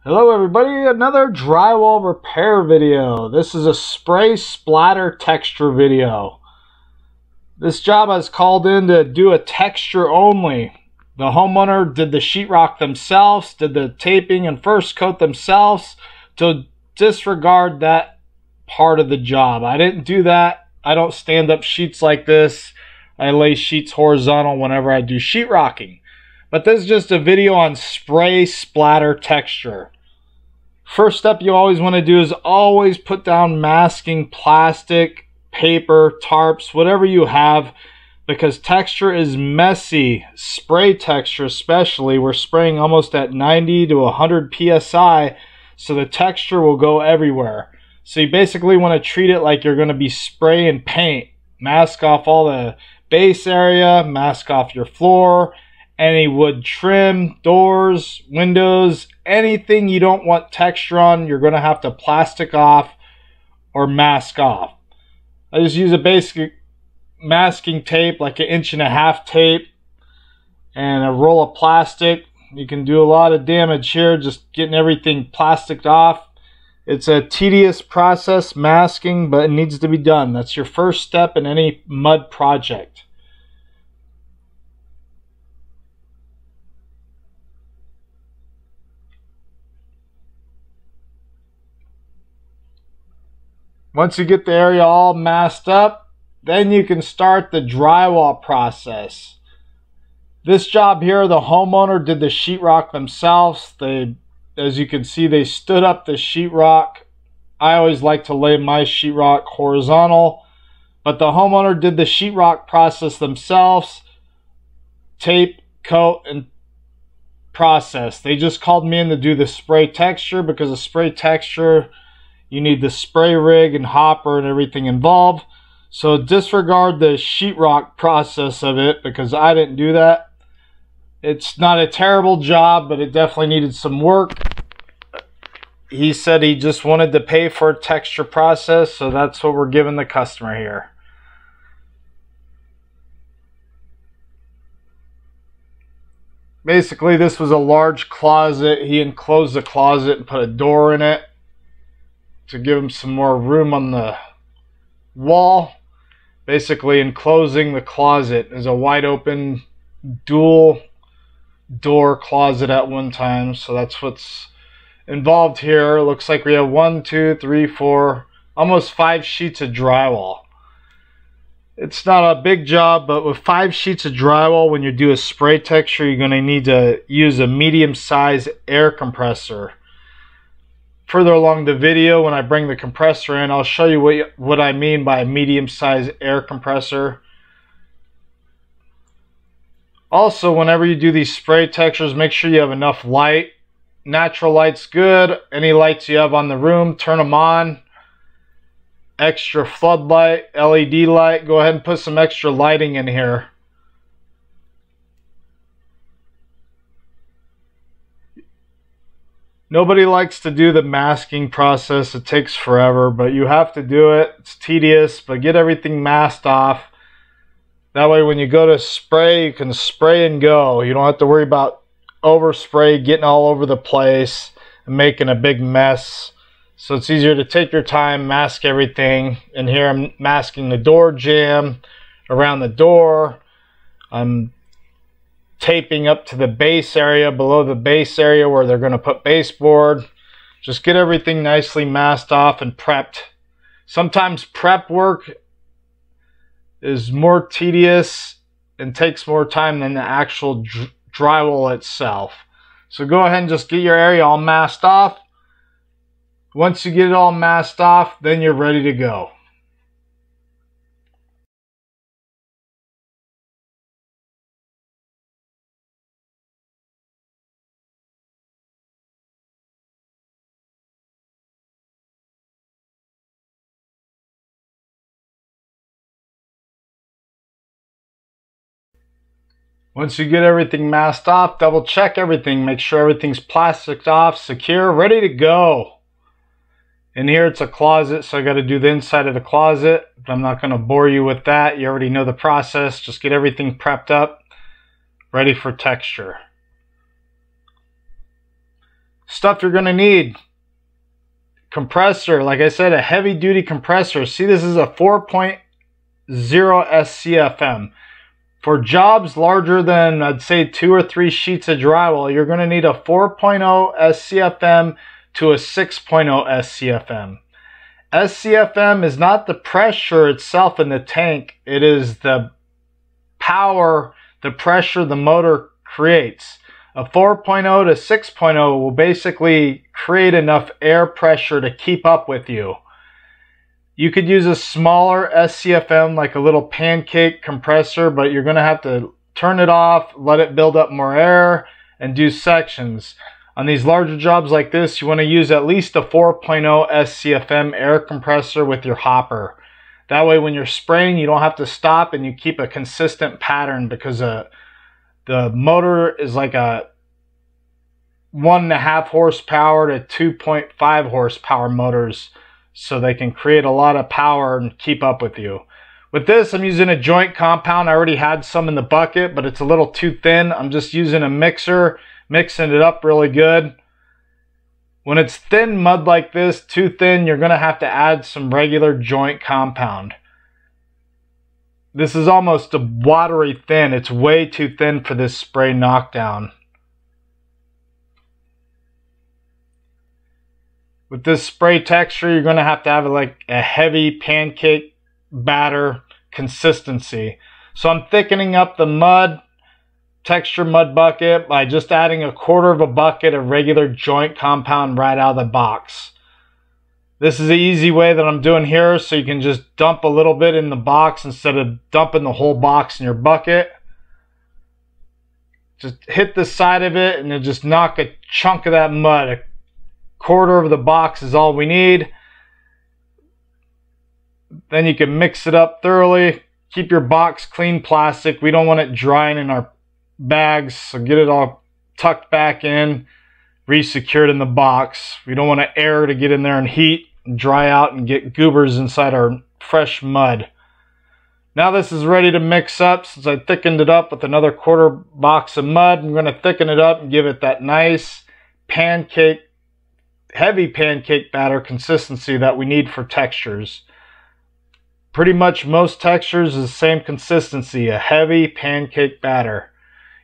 Hello everybody, another drywall repair video. This is a spray splatter texture video. This job I was called in to do a texture only. The homeowner did the sheetrock themselves, did the taping and first coat themselves, to disregard that part of the job. I didn't do that. I don't stand up sheets like this. I lay sheets horizontal whenever I do sheetrocking. But this is just a video on spray splatter texture. First step you always want to do is always put down masking plastic, paper, tarps, whatever you have, because texture is messy. Spray texture especially, we're spraying almost at 90 to 100 psi, so the texture will go everywhere. So you basically want to treat it like you're going to be spraying paint. Mask off all the base area, mask off your floor, any wood trim, doors, windows, anything you don't want texture on, you're going to have to plastic off or mask off. I just use a basic masking tape, like 1.5 inch tape, and a roll of plastic. You can do a lot of damage here just getting everything plasticed off. It's a tedious process, masking, but it needs to be done. That's your first step in any mud project. Once you get the area all masked up, then you can start the drywall process. This job here, the homeowner did the sheetrock themselves. As you can see, they stood up the sheetrock. I always like to lay my sheetrock horizontal, but the homeowner did the sheetrock process themselves. Tape, coat, and process. They just called me in to do the spray texture, because the spray texture, you need the spray rig and hopper and everything involved. So disregard the sheetrock process of it, because I didn't do that. It's not a terrible job, but it definitely needed some work. He said he just wanted to pay for a texture process, so that's what we're giving the customer here. Basically, this was a large closet. He enclosed the closet and put a door in it to give him some more room on the wall. Basically, enclosing the closet is a wide open dual door closet at one time. So that's what's involved here. Looks like we have 1, 2, 3, 4, almost 5 sheets of drywall. It's not a big job, but with 5 sheets of drywall, when you do a spray texture, you're going to need to use a medium-sized air compressor. Further along the video, when I bring the compressor in, I'll show you what I mean by a medium-sized air compressor. Also, whenever you do these spray textures, make sure you have enough light. Natural light's good. Any lights you have on the room, turn them on. Extra floodlight, LED light, go ahead and put some extra lighting in here. Nobody likes to do the masking process. It takes forever, but you have to do it. It's tedious, but get everything masked off. That way when you go to spray, you can spray and go. You don't have to worry about overspray, getting all over the place and making a big mess. So it's easier to take your time, mask everything. And here I'm masking the door jamb around the door. I'm taping up to the base area, below the base area where they're going to put baseboard. Just get everything nicely masked off and prepped. Sometimes prep work is more tedious and takes more time than the actual drywall itself. So go ahead and just get your area all masked off. Once you get it all masked off, then you're ready to go. Once you get everything masked off, double check everything. Make sure everything's plasticed off, secure, ready to go. In here it's a closet, so I got to do the inside of the closet. But I'm not going to bore you with that. You already know the process. Just get everything prepped up, ready for texture. Stuff you're going to need: compressor, like I said, a heavy duty compressor. See, this is a 4.0 scfm. For jobs larger than, I'd say, 2 or 3 sheets of drywall, you're going to need a 4.0 scfm to a 6.0 scfm. SCFM is not the pressure itself in the tank, it is the power, the pressure the motor creates. A 4.0 to 6.0 will basically create enough air pressure to keep up with you. You could use a smaller SCFM, like a little pancake compressor, but you're going to have to turn it off, let it build up more air, and do sections. On these larger jobs like this, you want to use at least a 4.0 SCFM air compressor with your hopper. That way when you're spraying, you don't have to stop and you keep a consistent pattern, because the motor is like a 1.5 horsepower to 2.5 horsepower motors, so they can create a lot of power and keep up with you. With this, I'm using a joint compound. I already had some in the bucket, but it's a little too thin. I'm just using a mixer, mixing it up really good. When it's thin mud like this, too thin, you're going to have to add some regular joint compound. This is almost a watery thin. It's way too thin for this spray knockdown. With this spray texture, you're going to have like a heavy pancake batter consistency. So I'm thickening up the mud, texture mud bucket, by just adding 1/4 of a bucket of regular joint compound right out of the box. This is the easy way that I'm doing here, so you can just dump a little bit in the box instead of dumping the whole box in your bucket. Just hit the side of it and then just knock a chunk of that mud. 1/4 of the box is all we need. Then you can mix it up thoroughly. Keep your box clean plastic. We don't want it drying in our bags, so get it all tucked back in, re-secured in the box. We don't want air to get in there and heat and dry out and get goobers inside our fresh mud. Now this is ready to mix up. Since I thickened it up with another 1/4 box of mud, I'm going to thicken it up and give it that nice pancake, heavy pancake batter consistency that we need for textures. Pretty much most textures is the same consistency, a heavy pancake batter.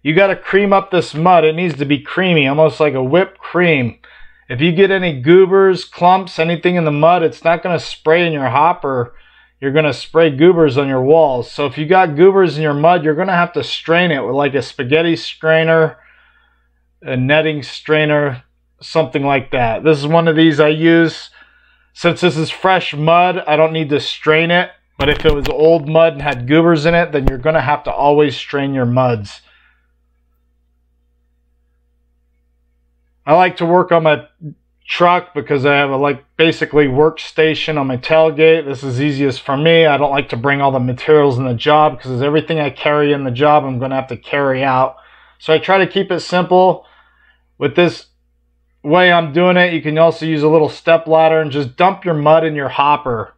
You got to cream up this mud. It needs to be creamy, almost like a whipped cream. If you get any goobers, clumps, anything in the mud, it's not going to spray in your hopper. You're going to spray goobers on your walls. So if you got goobers in your mud, you're going to have to strain it with like a spaghetti strainer, a netting strainer, something like that. This is one of these I use. Since this is fresh mud, I don't need to strain it. But if it was old mud and had goobers in it, then you're going to have to always strain your muds. I like to work on my truck because I have a basically workstation on my tailgate. This is easiest for me. I don't like to bring all the materials in the job, because everything I carry in the job I'm going to have to carry out. So I try to keep it simple. With this way I'm doing it, you can also use a little step ladder and just dump your mud in your hopper.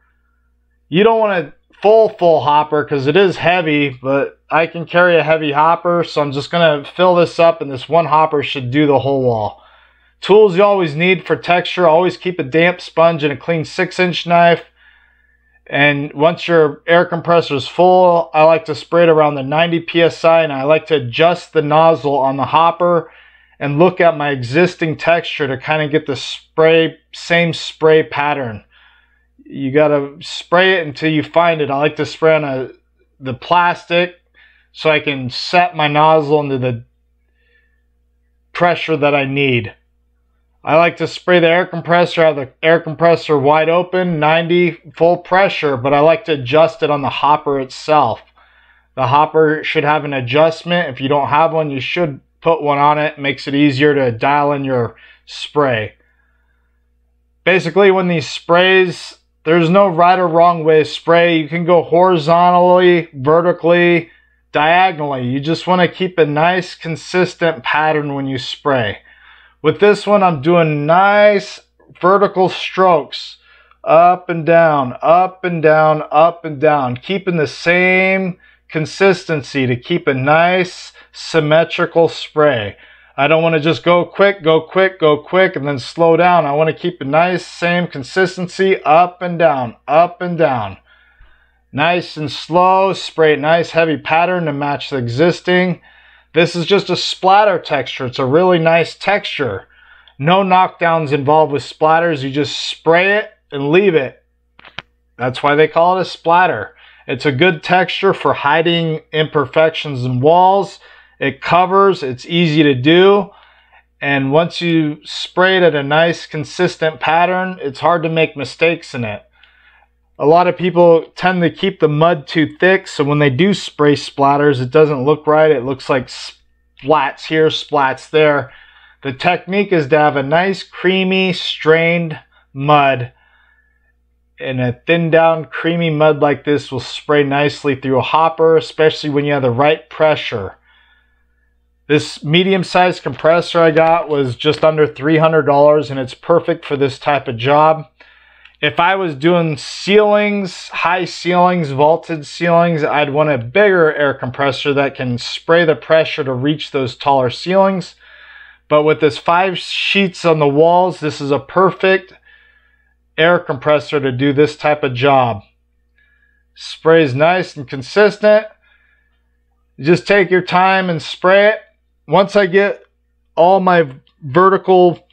You don't want a full hopper because it is heavy, but I can carry a heavy hopper, so I'm just going to fill this up, and this one hopper should do the whole wall. Tools you always need for texture: always keep a damp sponge and a clean 6-inch knife. And once your air compressor is full, I like to spray it around the 90 psi, and I like to adjust the nozzle on the hopper and look at my existing texture to kind of get the same spray pattern. You got to spray it until you find it. I like to spray on the plastic so I can set my nozzle into the pressure that I need. I like to spray the air compressor, have the air compressor wide open, 90 full pressure, but I like to adjust it on the hopper itself. The hopper should have an adjustment. If you don't have one, you should put one on it. It makes it easier to dial in your spray. Basically, when these sprays, there's no right or wrong way to spray. You can go horizontally, vertically, diagonally. You just want to keep a nice, consistent pattern when you spray. With this one, I'm doing nice vertical strokes, up and down, up and down, up and down, keeping the same consistency to keep a nice symmetrical spray. I don't want to just go quick, go quick, go quick, and then slow down. I want to keep a nice, same consistency, up and down, up and down. Nice and slow, spray a nice heavy pattern to match the existing. This is just a splatter texture. It's a really nice texture. No knockdowns involved with splatters. You just spray it and leave it. That's why they call it a splatter. It's a good texture for hiding imperfections in walls. It covers, it's easy to do, and once you spray it at a nice consistent pattern, it's hard to make mistakes in it. A lot of people tend to keep the mud too thick, so when they do spray splatters, it doesn't look right. It looks like splats here, splats there. The technique is to have a nice creamy strained mud, and a thinned down creamy mud like this will spray nicely through a hopper, especially when you have the right pressure. This medium-sized compressor I got was just under $300, and it's perfect for this type of job. If I was doing ceilings, high ceilings, vaulted ceilings, I'd want a bigger air compressor that can spray the pressure to reach those taller ceilings. But with this 5 sheets on the walls, this is a perfect air compressor to do this type of job. Sprays nice and consistent. Just take your time and spray it. Once I get all my vertical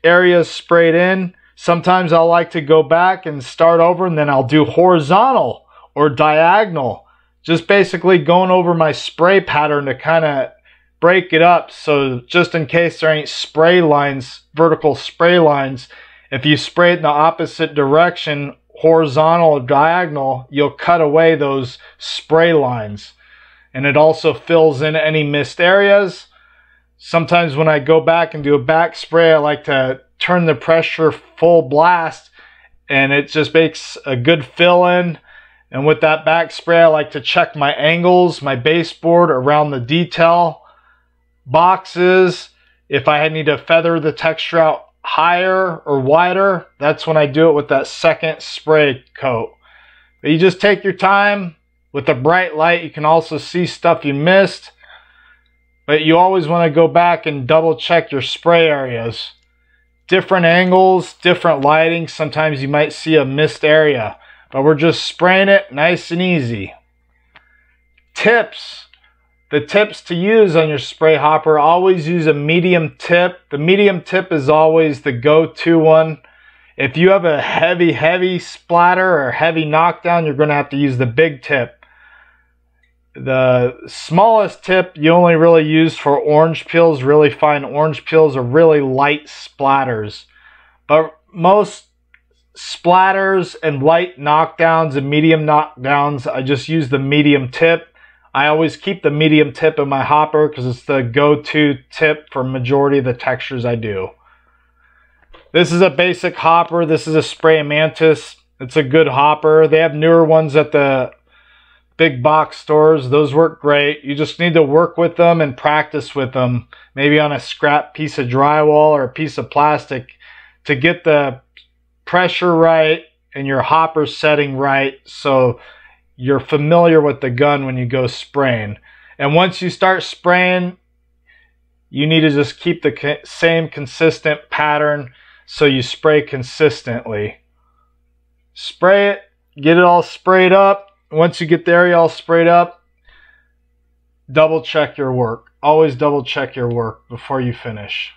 areas sprayed in, sometimes I'll like to go back and start over, and then I'll do horizontal or diagonal. Just basically going over my spray pattern to kind of break it up. So just in case there ain't spray lines, vertical spray lines, if you spray it in the opposite direction, horizontal or diagonal, you'll cut away those spray lines. And it also fills in any missed areas. Sometimes when I go back and do a back spray, I like to turn the pressure full blast, and it just makes a good fill in. And with that back spray, I like to check my angles, my baseboard around the detail boxes. If I need to feather the texture out higher or wider, that's when I do it with that second spray coat. But you just take your time. With a bright light, you can also see stuff you missed, but you always want to go back and double check your spray areas. Different angles, different lighting, sometimes you might see a missed area, but we're just spraying it nice and easy. Tips. The tips to use on your spray hopper: always use a medium tip. The medium tip is always the go-to one. If you have a heavy splatter or heavy knockdown, you're going to have to use the big tip. The smallest tip you only really use for orange peels, really fine orange peels, or really light splatters. But most splatters and light knockdowns and medium knockdowns, I just use the medium tip. I always keep the medium tip in my hopper because it's the go-to tip for majority of the textures I do. This is a basic hopper. This is a Spray Mantis. It's a good hopper. They have newer ones at the big box stores. Those work great. You just need to work with them and practice with them, maybe on a scrap piece of drywall or a piece of plastic, to get the pressure right and your hopper setting right so you're familiar with the gun when you go spraying. And once you start spraying, you need to just keep the same consistent pattern so you spray consistently. Spray it, get it all sprayed up. Once you get the area all sprayed up, double check your work. Always double check your work before you finish.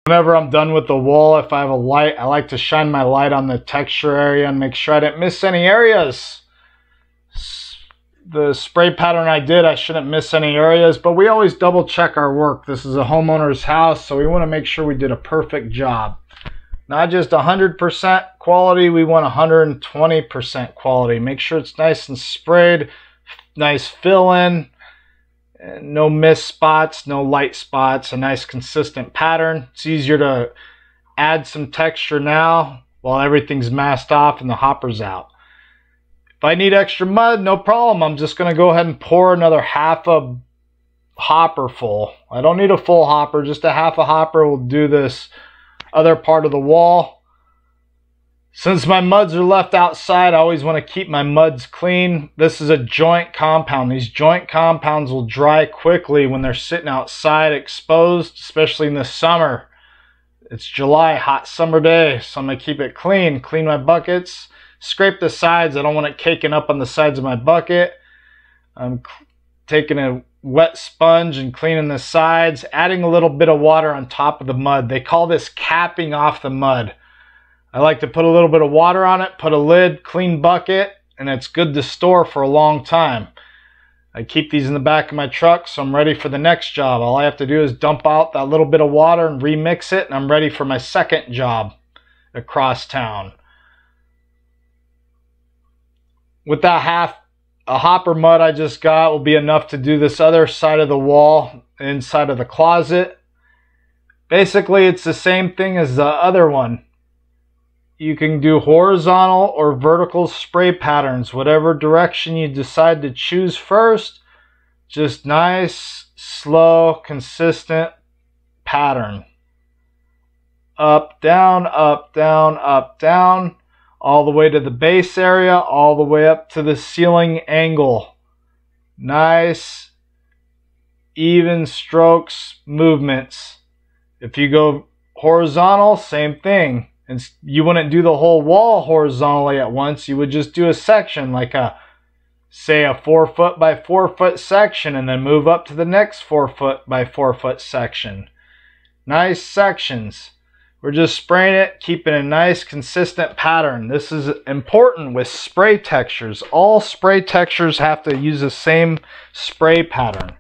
Whenever I'm done with the wall, if I have a light, I like to shine my light on the texture area and make sure I didn't miss any areas. The spray pattern I did, I shouldn't miss any areas, but we always double check our work. This is a homeowner's house, so we want to make sure we did a perfect job. Not just 100% quality, we want 120% quality. Make sure it's nice and sprayed, nice fill in, no missed spots, no light spots, a nice consistent pattern. It's easier to add some texture now while everything's masked off and the hopper's out. If I need extra mud, no problem. I'm just going to go ahead and pour another half a hopper full. I don't need a full hopper, just a half a hopper will do this other part of the wall. Since my muds are left outside, I always want to keep my muds clean. This is a joint compound. These joint compounds will dry quickly when they're sitting outside exposed, especially in the summer. It's July, hot summer day, so I'm going to keep it clean. Clean my buckets. Scrape the sides. I don't want it caking up on the sides of my bucket. I'm taking a wet sponge and cleaning the sides, adding a little bit of water on top of the mud. They call this capping off the mud. I like to put a little bit of water on it, put a lid, clean bucket, and it's good to store for a long time. I keep these in the back of my truck, so I'm ready for the next job. All I have to do is dump out that little bit of water and remix it, and I'm ready for my second job across town. With that a hopper mud I just got will be enough to do this other side of the wall, inside of the closet. Basically, it's the same thing as the other one. You can do horizontal or vertical spray patterns, whatever direction you decide to choose first. Just nice, slow, consistent pattern. Up, down, up, down, up, down. All the way to the base area, all the way up to the ceiling angle. Nice, even strokes, movements. If you go horizontal, same thing. And you wouldn't do the whole wall horizontally at once. You would just do a section, like say a 4 foot by 4 foot section, and then move up to the next 4 foot by 4 foot section. Nice sections. We're just spraying it, keeping a nice consistent pattern. This is important with spray textures. All spray textures have to use the same spray pattern.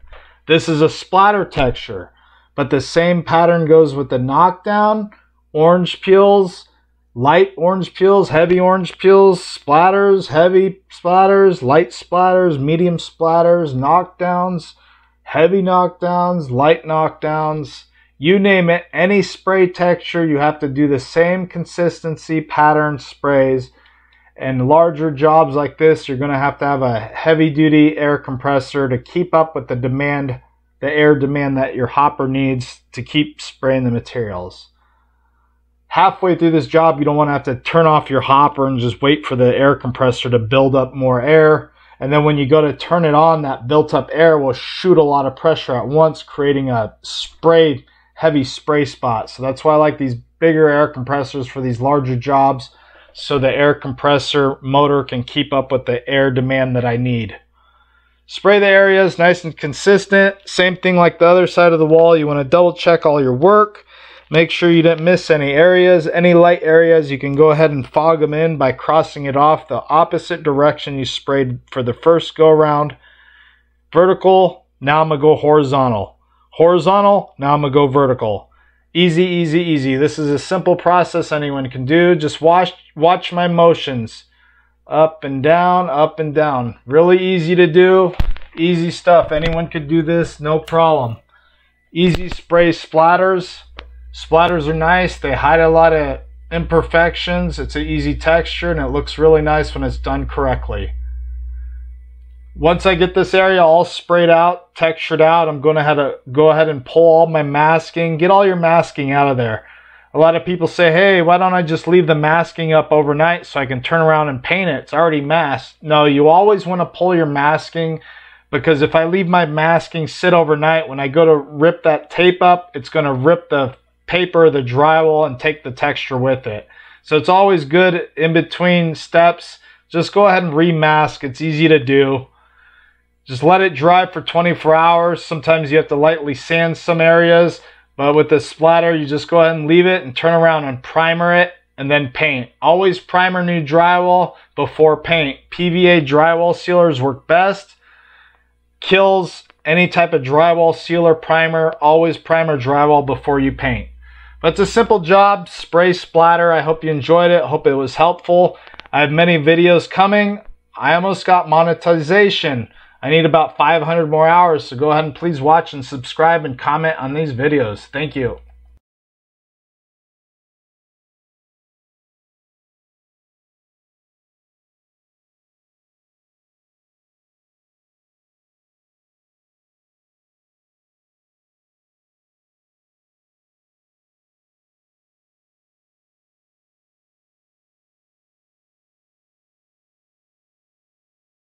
This is a splatter texture, but the same pattern goes with the knockdown, orange peels, light orange peels, heavy orange peels, splatters, heavy splatters, light splatters, medium splatters, knockdowns, heavy knockdowns, light knockdowns. You name it, any spray texture, you have to do the same consistency pattern sprays. And larger jobs like this, you're going to have a heavy-duty air compressor to keep up with the demand, the air demand that your hopper needs to keep spraying the materials. Halfway through this job, you don't want to have to turn off your hopper and just wait for the air compressor to build up more air. And then when you go to turn it on, that built-up air will shoot a lot of pressure at once, creating a heavy spray spot. So that's why I like these bigger air compressors for these larger jobs, so the air compressor motor can keep up with the air demand that I need. Spray the areas nice and consistent. Same thing like the other side of the wall. You want to double check all your work. Make sure you didn't miss any areas. Any light areas, you can go ahead and fog them in by crossing it off the opposite direction you sprayed for the first go around. Vertical, now I'm going to go horizontal. Horizontal, now I'm going to go vertical. Easy, easy, easy. This is a simple process anyone can do. Just watch my motions. Up and down, up and down. Really easy to do. Easy stuff. Anyone could do this, no problem. Easy spray splatters. Splatters are nice. They hide a lot of imperfections. It's an easy texture and it looks really nice when it's done correctly. Once I get this area all sprayed out, textured out, I'm going to have to go ahead and pull all my masking. Get all your masking out of there. A lot of people say, hey, why don't I just leave the masking up overnight so I can turn around and paint it? It's already masked. No, you always want to pull your masking, because if I leave my masking sit overnight, when I go to rip that tape up, it's going to rip the paper, the drywall, and take the texture with it. So it's always good in between steps. Just go ahead and remask. It's easy to do. Just let it dry for 24 hours. Sometimes you have to lightly sand some areas, But with the splatter, you just go ahead and leave it and turn around and primer it and then paint. Always primer new drywall before paint. PVA drywall sealers work best. Kills any type of drywall sealer primer. Always primer drywall before you paint. But it's a simple job, spray splatter. I hope you enjoyed it. I hope it was helpful. I have many videos coming. I almost got monetization. I need about 500 more hours, so go ahead and please watch and subscribe and comment on these videos. Thank you.